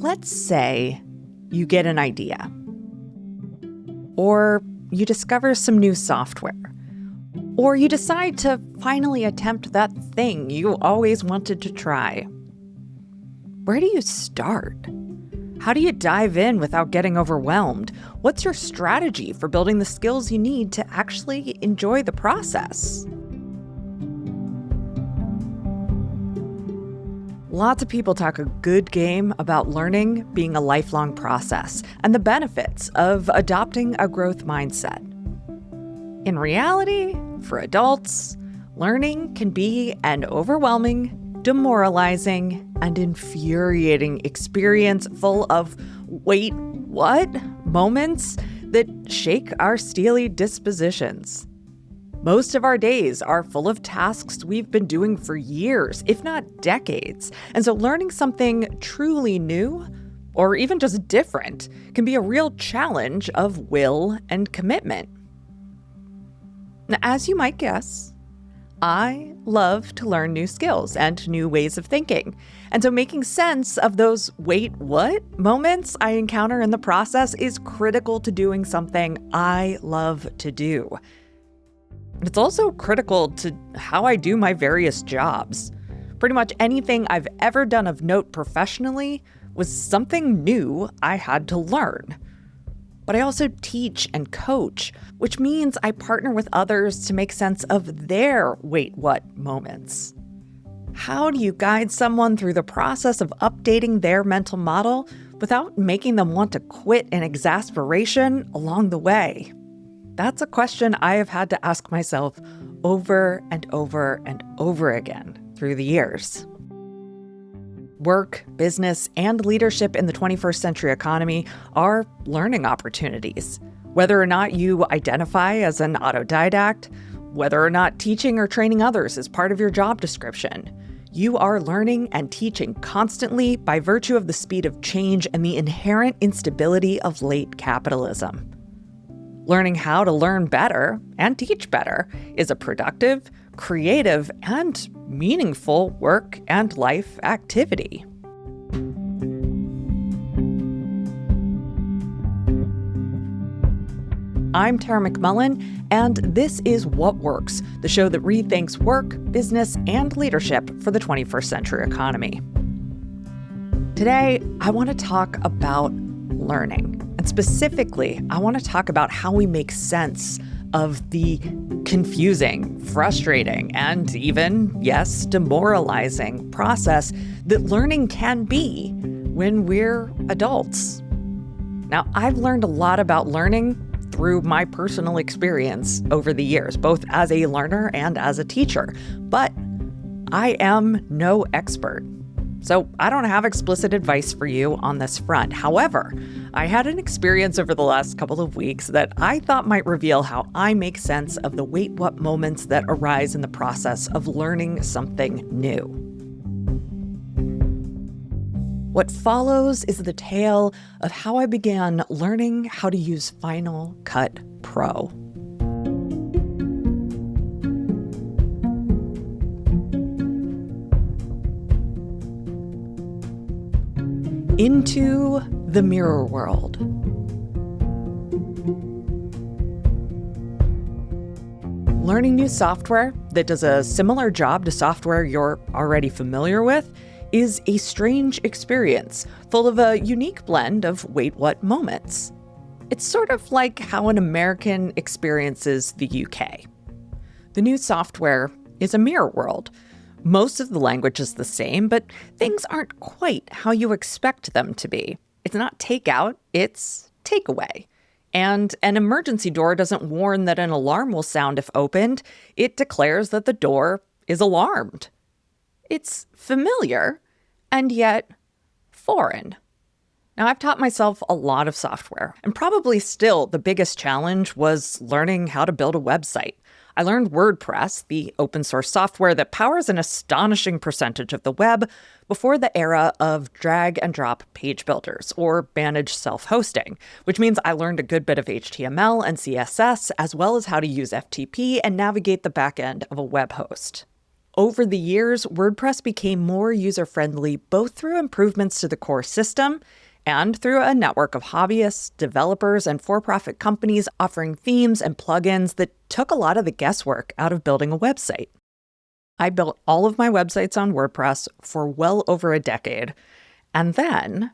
Let's say you get an idea, or you discover some new software, or you decide to finally attempt that thing you always wanted to try. Where do you start? How do you dive in without getting overwhelmed? What's your strategy for building the skills you need to actually enjoy the process? Lots of people talk a good game about learning being a lifelong process and the benefits of adopting a growth mindset. In reality, for adults, learning can be an overwhelming, demoralizing, and infuriating experience full of wait, what? Moments that shake our steely dispositions. Most of our days are full of tasks we've been doing for years, if not decades. And so learning something truly new, or even just different, can be a real challenge of will and commitment. Now, as you might guess, I love to learn new skills and new ways of thinking. And so making sense of those wait, what moments I encounter in the process is critical to doing something I love to do. It's also critical to how I do my various jobs. Pretty much anything I've ever done of note professionally was something new I had to learn. But I also teach and coach, which means I partner with others to make sense of their wait what moments. How do you guide someone through the process of updating their mental model without making them want to quit in exasperation along the way? That's a question I have had to ask myself over and over and over again through the years. Work, business, and leadership in the 21st century economy are learning opportunities. Whether or not you identify as an autodidact, whether or not teaching or training others is part of your job description, you are learning and teaching constantly by virtue of the speed of change and the inherent instability of late capitalism. Learning how to learn better and teach better is a productive, creative, and meaningful work and life activity. I'm Tara McMullen, and this is What Works, the show that rethinks work, business, and leadership for the 21st century economy. Today, I want to talk about learning. And specifically, I want to talk about how we make sense of the confusing, frustrating, and even, yes, demoralizing process that learning can be when we're adults. Now, I've learned a lot about learning through my personal experience over the years, both as a learner and as a teacher, but I am no expert. So I don't have explicit advice for you on this front. However, I had an experience over the last couple of weeks that I thought might reveal how I make sense of the wait what moments that arise in the process of learning something new. What follows is the tale of how I began learning how to use Final Cut Pro. Into the mirror world. Learning new software that does a similar job to software you're already familiar with is a strange experience, full of a unique blend of wait what moments. It's sort of like how an American experiences the UK. The new software is a mirror world. Most of the language is the same, but things aren't quite how you expect them to be. It's not takeout, it's takeaway. And an emergency door doesn't warn that an alarm will sound if opened. It declares that the door is alarmed. It's familiar, and yet foreign. Now, I've taught myself a lot of software, and probably still the biggest challenge was learning how to build a website. I learned WordPress, the open source software that powers an astonishing percentage of the web, before the era of drag and drop page builders or managed self-hosting, which means I learned a good bit of HTML and CSS, as well as how to use FTP and navigate the back end of a web host. Over the years, WordPress became more user-friendly both through improvements to the core system and through a network of hobbyists, developers, and for-profit companies offering themes and plugins that took a lot of the guesswork out of building a website. I built all of my websites on WordPress for well over a decade. And then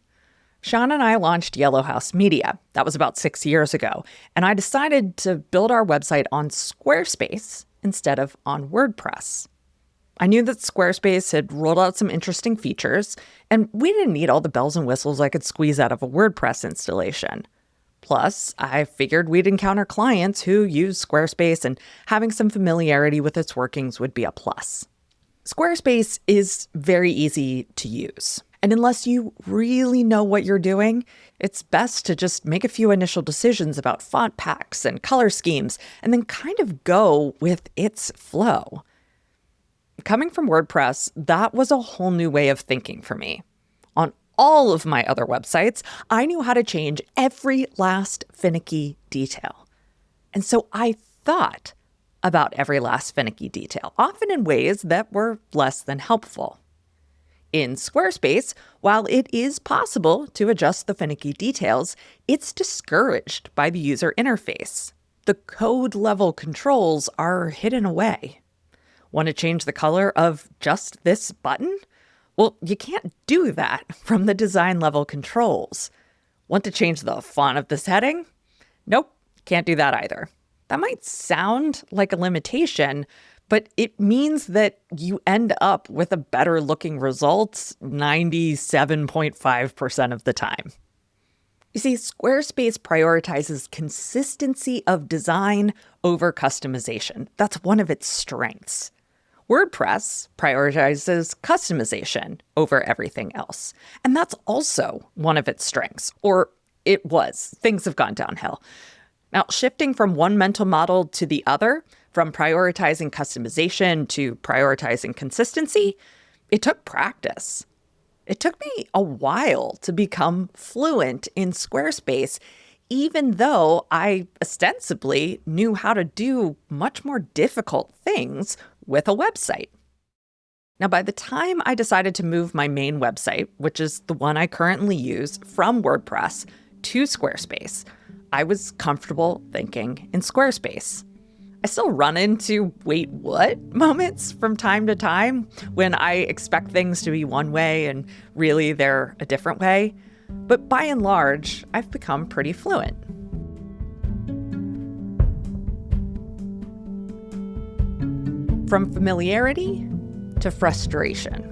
Sean and I launched Yellow House Media. That was about 6 years ago. And I decided to build our website on Squarespace instead of on WordPress. I knew that Squarespace had rolled out some interesting features, and we didn't need all the bells and whistles I could squeeze out of a WordPress installation. Plus, I figured we'd encounter clients who use Squarespace, and having some familiarity with its workings would be a plus. Squarespace is very easy to use. And unless you really know what you're doing, it's best to just make a few initial decisions about font packs and color schemes, and then kind of go with its flow. Coming from WordPress, that was a whole new way of thinking for me. On all of my other websites, I knew how to change every last finicky detail. And so I thought about every last finicky detail, often in ways that were less than helpful. In Squarespace, while it is possible to adjust the finicky details, it's discouraged by the user interface. The code-level controls are hidden away. Want to change the color of just this button? Well, you can't do that from the design level controls. Want to change the font of this heading? Nope, can't do that either. That might sound like a limitation, but it means that you end up with a better looking result 97.5% of the time. You see, Squarespace prioritizes consistency of design over customization. That's one of its strengths. WordPress prioritizes customization over everything else. And that's also one of its strengths, or it was. Things have gone downhill. Now, shifting from one mental model to the other, from prioritizing customization to prioritizing consistency, it took practice. It took me a while to become fluent in Squarespace, even though I ostensibly knew how to do much more difficult things with a website. Now, by the time I decided to move my main website, which is the one I currently use, from WordPress to Squarespace, I was comfortable thinking in Squarespace. I still run into wait, what moments from time to time when I expect things to be one way and really they're a different way. But by and large, I've become pretty fluent. From familiarity to frustration.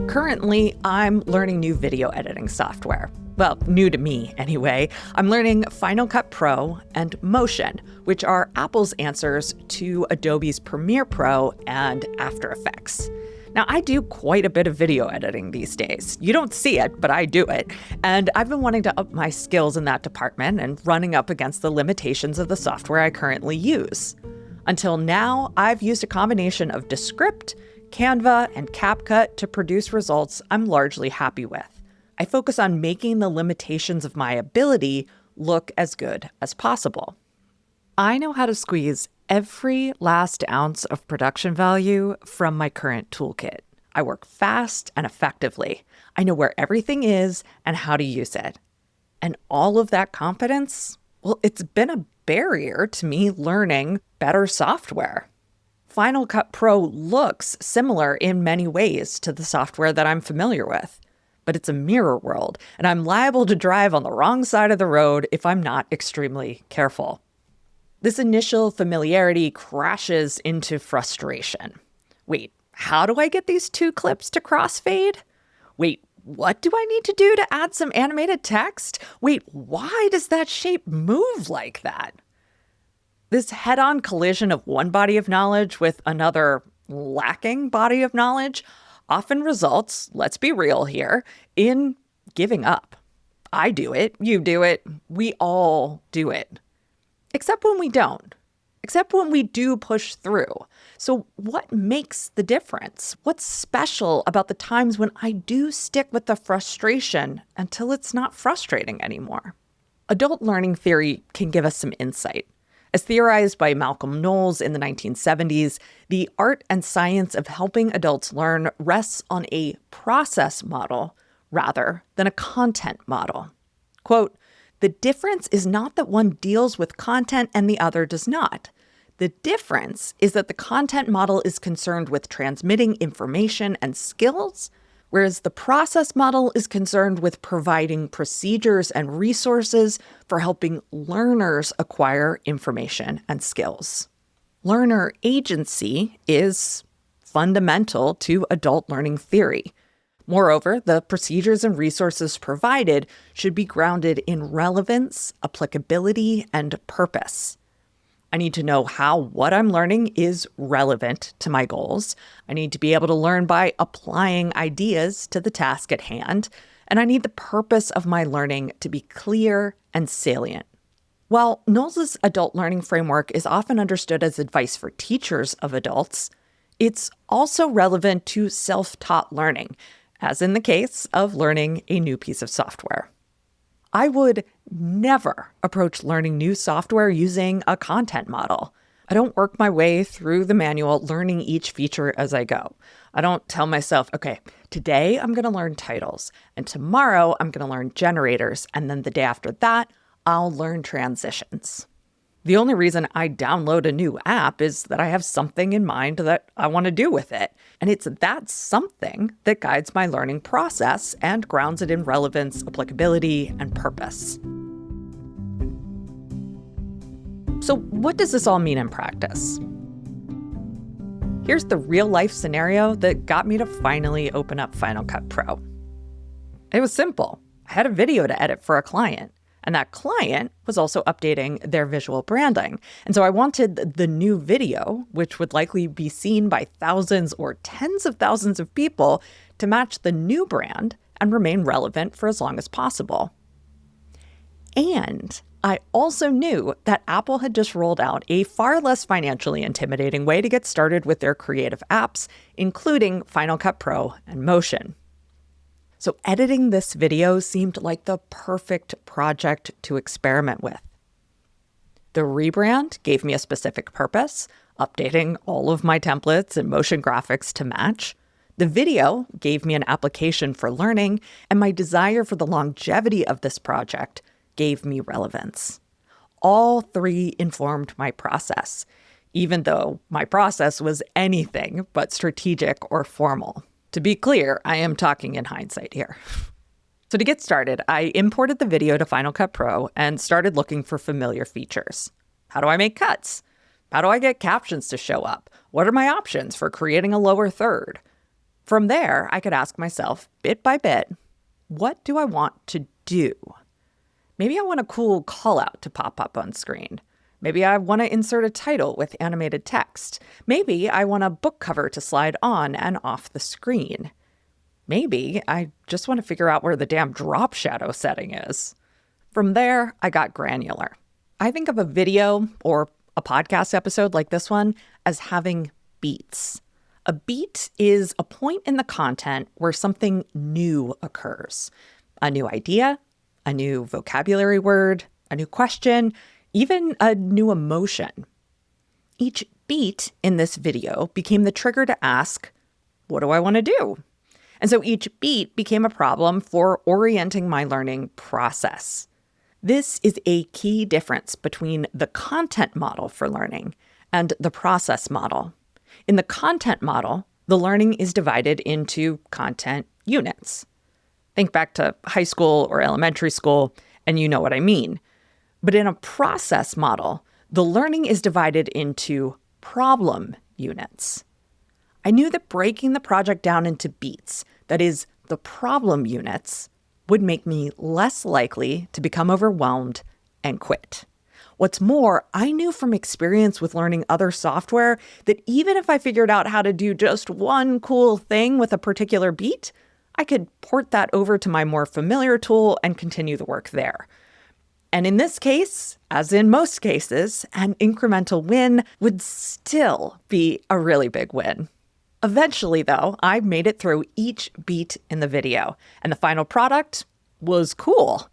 Currently, I'm learning new video editing software. Well, new to me anyway. I'm learning Final Cut Pro and Motion, which are Apple's answers to Adobe's Premiere Pro and After Effects. Now, I do quite a bit of video editing these days. You don't see it, but I do it. And I've been wanting to up my skills in that department and running up against the limitations of the software I currently use. Until now, I've used a combination of Descript, Canva, and CapCut to produce results I'm largely happy with. I focus on making the limitations of my ability look as good as possible. I know how to squeeze every last ounce of production value from my current toolkit. I work fast and effectively. I know where everything is and how to use it. And all of that confidence, well, it's been a barrier to me learning better software. Final Cut Pro looks similar in many ways to the software that I'm familiar with, but it's a mirror world, and I'm liable to drive on the wrong side of the road if I'm not extremely careful. This initial familiarity crashes into frustration. Wait, how do I get these two clips to crossfade? Wait, what do I need to do to add some animated text? Wait, why does that shape move like that? This head-on collision of one body of knowledge with another lacking body of knowledge often results, let's be real here, in giving up. I do it, you do it, we all do it. Except when we don't. Except when we do push through. So what makes the difference? What's special about the times when I do stick with the frustration until it's not frustrating anymore? Adult learning theory can give us some insight. As theorized by Malcolm Knowles in the 1970s, the art and science of helping adults learn rests on a process model rather than a content model. Quote, "The difference is not that one deals with content and the other does not. The difference is that the content model is concerned with transmitting information and skills, whereas the process model is concerned with providing procedures and resources for helping learners acquire information and skills." Learner agency is fundamental to adult learning theory. Moreover, the procedures and resources provided should be grounded in relevance, applicability, and purpose. I need to know how what I'm learning is relevant to my goals. I need to be able to learn by applying ideas to the task at hand. And I need the purpose of my learning to be clear and salient. While Knowles' adult learning framework is often understood as advice for teachers of adults, it's also relevant to self-taught learning, as in the case of learning a new piece of software. I would never approach learning new software using a content model. I don't work my way through the manual learning each feature as I go. I don't tell myself, okay, today I'm going to learn titles, and tomorrow I'm going to learn generators, and then the day after that, I'll learn transitions. The only reason I download a new app is that I have something in mind that I want to do with it. And it's that something that guides my learning process and grounds it in relevance, applicability, and purpose. So what does this all mean in practice? Here's the real-life scenario that got me to finally open up Final Cut Pro. It was simple. I had a video to edit for a client. And that client was also updating their visual branding. And so I wanted the new video, which would likely be seen by thousands or tens of thousands of people, to match the new brand and remain relevant for as long as possible. And I also knew that Apple had just rolled out a far less financially intimidating way to get started with their creative apps, including Final Cut Pro and Motion. So editing this video seemed like the perfect project to experiment with. The rebrand gave me a specific purpose, updating all of my templates and motion graphics to match. The video gave me an application for learning, and my desire for the longevity of this project gave me relevance. All three informed my process, even though my process was anything but strategic or formal. To be clear, I am talking in hindsight here. So to get started, I imported the video to Final Cut Pro and started looking for familiar features. How do I make cuts? How do I get captions to show up? What are my options for creating a lower third? From there, I could ask myself, bit by bit, what do I want to do? Maybe I want a cool call out to pop up on screen. Maybe I want to insert a title with animated text. Maybe I want a book cover to slide on and off the screen. Maybe I just want to figure out where the damn drop shadow setting is. From there, I got granular. I think of a video or a podcast episode like this one as having beats. A beat is a point in the content where something new occurs. A new idea, a new vocabulary word, a new question, even a new emotion. Each beat in this video became the trigger to ask, what do I want to do? And so each beat became a problem for orienting my learning process. This is a key difference between the content model for learning and the process model. In the content model, the learning is divided into content units. Think back to high school or elementary school, and you know what I mean. But in a process model, the learning is divided into problem units. I knew that breaking the project down into beats, that is, the problem units, would make me less likely to become overwhelmed and quit. What's more, I knew from experience with learning other software that even if I figured out how to do just one cool thing with a particular beat, I could port that over to my more familiar tool and continue the work there. And in this case, as in most cases, an incremental win would still be a really big win. Eventually, though, I made it through each beat in the video, and the final product was cool.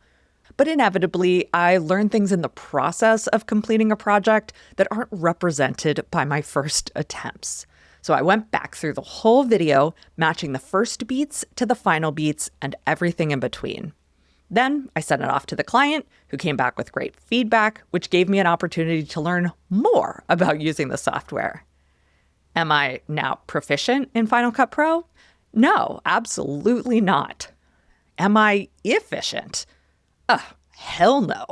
But inevitably, I learn things in the process of completing a project that aren't represented by my first attempts. So I went back through the whole video, matching the first beats to the final beats and everything in between. Then I sent it off to the client, who came back with great feedback, which gave me an opportunity to learn more about using the software. Am I now proficient in Final Cut Pro? No, absolutely not. Am I efficient? Hell no.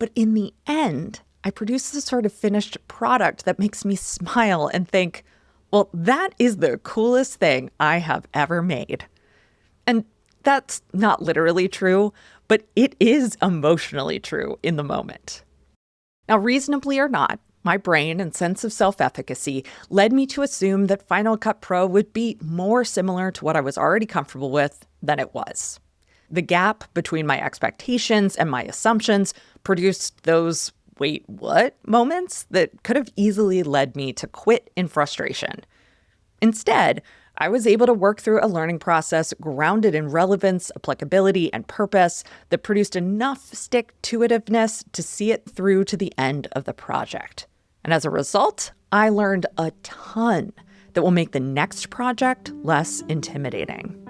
But in the end, I produce the sort of finished product that makes me smile and think, well, that is the coolest thing I have ever made. And that's not literally true, but it is emotionally true in the moment. Now, reasonably or not, my brain and sense of self-efficacy led me to assume that Final Cut Pro would be more similar to what I was already comfortable with than it was. The gap between my expectations and my assumptions produced those wait, what moments that could have easily led me to quit in frustration. Instead, I was able to work through a learning process grounded in relevance, applicability, and purpose that produced enough stick-to-itiveness to see it through to the end of the project. And as a result, I learned a ton that will make the next project less intimidating.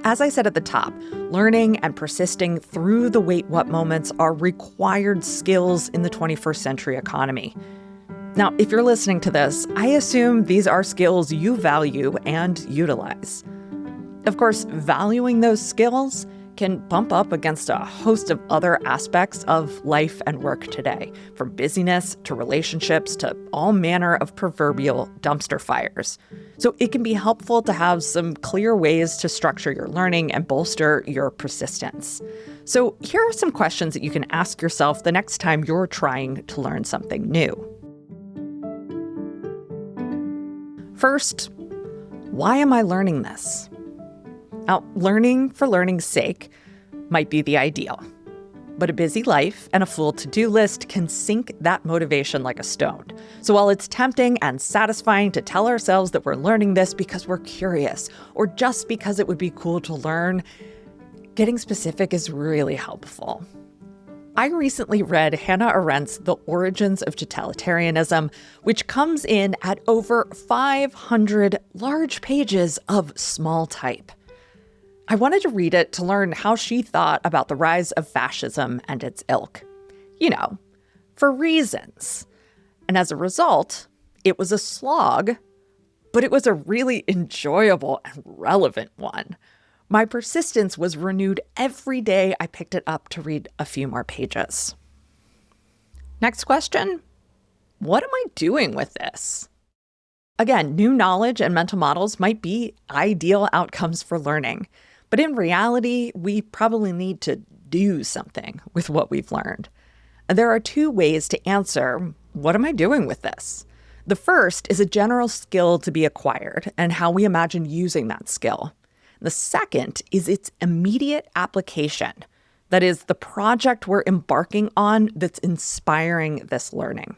As I said at the top, learning and persisting through the wait what moments are required skills in the 21st century economy. Now, if you're listening to this, I assume these are skills you value and utilize. Of course, valuing those skills can bump up against a host of other aspects of life and work today, from busyness to relationships to all manner of proverbial dumpster fires. So it can be helpful to have some clear ways to structure your learning and bolster your persistence. So here are some questions that you can ask yourself the next time you're trying to learn something new. First, why am I learning this? Now, learning for learning's sake might be the ideal, but a busy life and a full to-do list can sink that motivation like a stone. So while it's tempting and satisfying to tell ourselves that we're learning this because we're curious or just because it would be cool to learn, getting specific is really helpful. I recently read Hannah Arendt's The Origins of Totalitarianism, which comes in at over 500 large pages of small type. I wanted to read it to learn how she thought about the rise of fascism and its ilk. You know, for reasons. And as a result, it was a slog, but it was a really enjoyable and relevant one. My persistence was renewed every day I picked it up to read a few more pages. Next question, what am I doing with this? Again, new knowledge and mental models might be ideal outcomes for learning. But in reality, we probably need to do something with what we've learned. And there are two ways to answer, what am I doing with this? The first is a general skill to be acquired and how we imagine using that skill. The second is its immediate application. That is, the project we're embarking on that's inspiring this learning.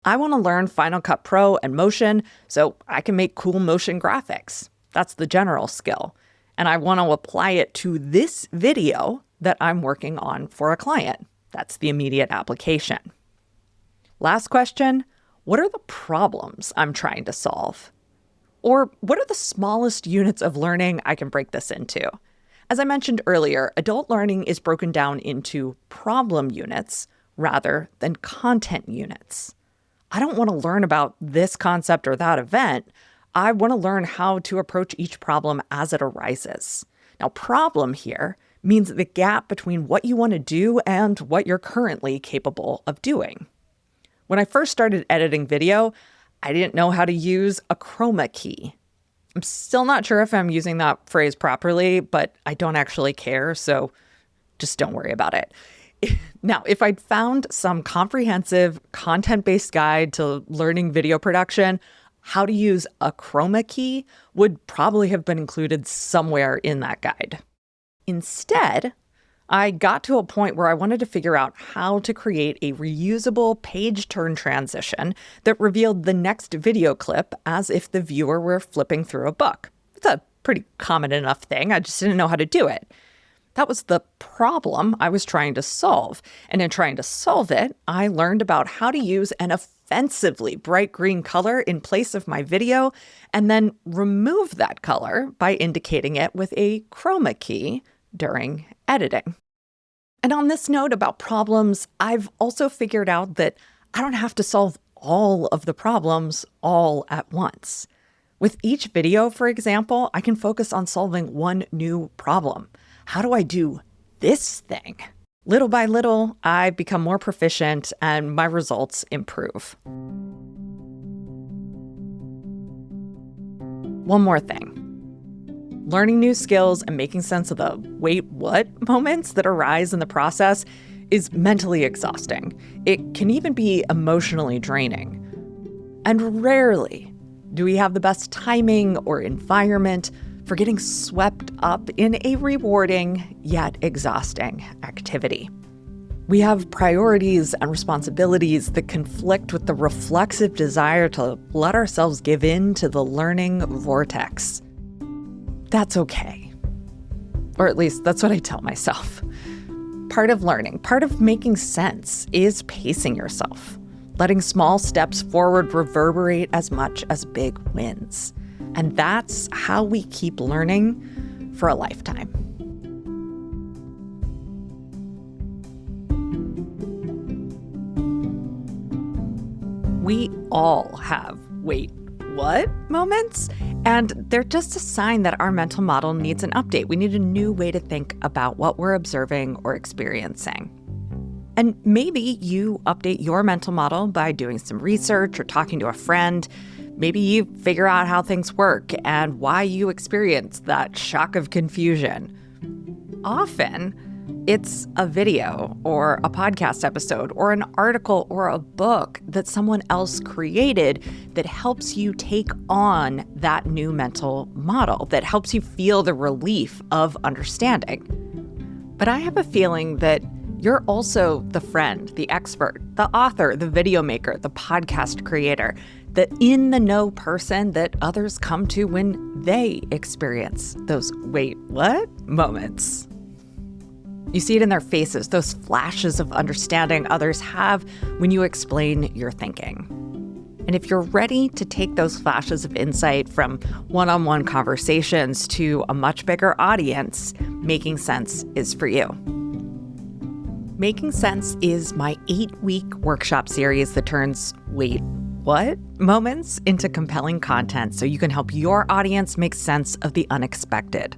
I want to learn Final Cut Pro and Motion so I can make cool motion graphics. That's the general skill. And I want to apply it to this video that I'm working on for a client. That's the immediate application. Last question, what are the problems I'm trying to solve? Or what are the smallest units of learning I can break this into? As I mentioned earlier, adult learning is broken down into problem units rather than content units. I don't want to learn about this concept or that event. I want to learn how to approach each problem as it arises. Now, problem here means the gap between what you want to do and what you're currently capable of doing. When I first started editing video, I didn't know how to use a chroma key. I'm still not sure if I'm using that phrase properly, but I don't actually care, so just don't worry about it. Now, if I'd found some comprehensive content-based guide to learning video production, how to use a chroma key would probably have been included somewhere in that guide. Instead, I got to a point where I wanted to figure out how to create a reusable page turn transition that revealed the next video clip as if the viewer were flipping through a book. It's a pretty common enough thing. I just didn't know how to do it. That was the problem I was trying to solve. And in trying to solve it, I learned about how to use an offensively bright green color in place of my video, and then remove that color by indicating it with a chroma key during editing. And on this note about problems, I've also figured out that I don't have to solve all of the problems all at once. With each video, for example, I can focus on solving one new problem. How do I do this thing? Little by little, I become more proficient and my results improve. One more thing. Learning new skills and making sense of the wait, what moments that arise in the process is mentally exhausting. It can even be emotionally draining. And rarely do we have the best timing or environment for getting swept up in a rewarding yet exhausting activity. We have priorities and responsibilities that conflict with the reflexive desire to let ourselves give in to the learning vortex. That's okay. Or at least that's what I tell myself. Part of learning, part of making sense is pacing yourself, letting small steps forward reverberate as much as big wins. And that's how we keep learning for a lifetime. We all have wait, what moments? And they're just a sign that our mental model needs an update. We need a new way to think about what we're observing or experiencing. And maybe you update your mental model by doing some research or talking to a friend. Maybe you figure out how things work and why you experience that shock of confusion. Often, it's a video or a podcast episode or an article or a book that someone else created that helps you take on that new mental model, that helps you feel the relief of understanding. But I have a feeling that you're also the friend, the expert, the author, the video maker, the podcast creator, the in-the-know person that others come to when they experience those wait, what moments. You see it in their faces, those flashes of understanding others have when you explain your thinking. And if you're ready to take those flashes of insight from one-on-one conversations to a much bigger audience, Making Sense is for you. Making Sense is my 8-week workshop series that turns wait, what moments into compelling content so you can help your audience make sense of the unexpected.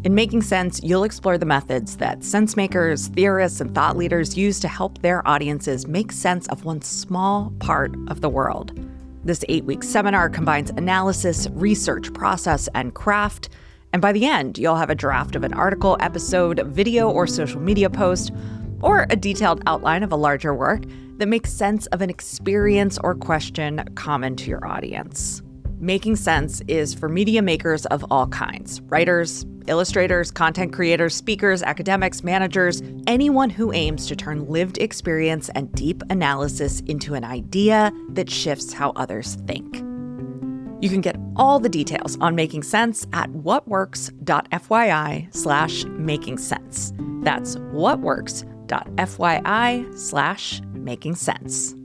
In Making Sense, you'll explore the methods that sense makers, theorists, and thought leaders use to help their audiences make sense of one small part of the world. This 8-week seminar combines analysis, research, process, and craft. And by the end, you'll have a draft of an article, episode, video, or social media post, or a detailed outline of a larger work that makes sense of an experience or question common to your audience. Making Sense is for media makers of all kinds: writers, illustrators, content creators, speakers, academics, managers, anyone who aims to turn lived experience and deep analysis into an idea that shifts how others think. You can get all the details on Making Sense at whatworks.fyi/makingsense. That's whatworks.fyi/makingsense.